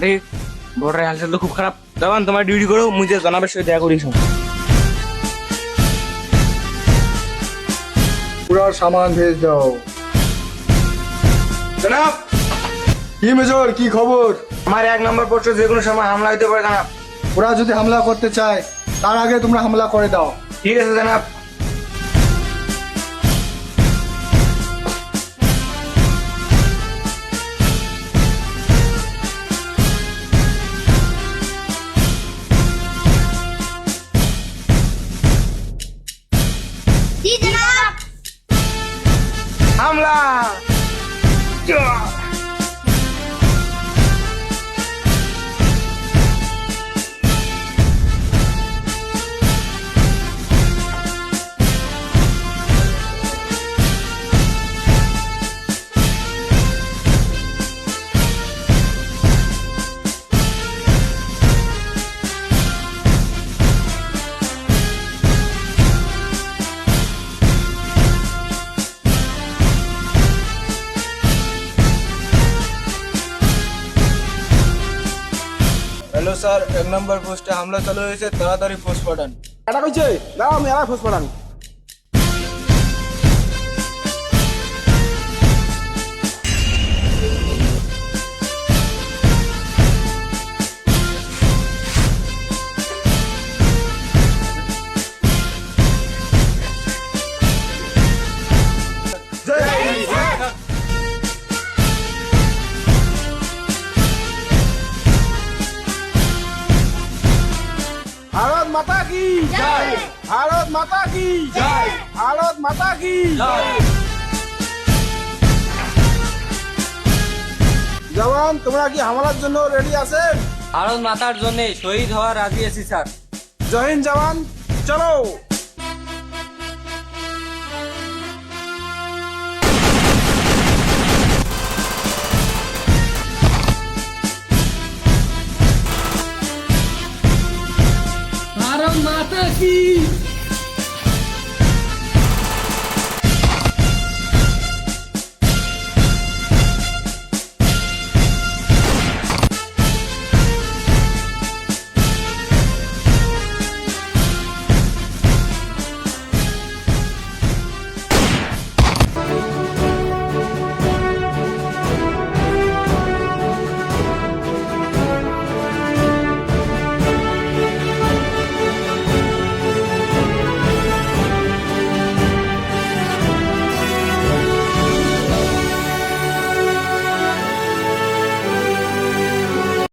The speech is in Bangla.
আরে বর্ডারের হালচাল তো খুব খারাপ। জওয়ান তোমার ডিউটি করো, মুঝে জনাবের সাথে দেখা করিস। पूरा सामान भेज দাও। জনাব, কি মেজর, কি খবর? আমার 1 নম্বর পোস্টে যে কোনো সময় হামলা হতে পারে জনাব। ওরা যদি হামলা করতে চায় তার আগে তোমরা হামলা করে দাও। ঠিক আছে জনাব। जी जनाब। হামলা! হ্যালো স্যার, 1 নম্বর পোস্টে হামলা চালু হয়েছে, তাড়াতাড়ি পোস্ট পাঠান। এটা কইছে দাও, আমি আবার ফোর্স পাঠান। ভারত মাতা কি জয়, ভারত মাতা কি জয়, ভারত মাতা কি জয়। জওয়ান, তোমরা কি হামলার জন্য রেডি আছেন? ভারত মাতার জন্য শহীদ হওয়া রাজি আছি স্যার। জয় হিন্দ জওয়ান, চলো।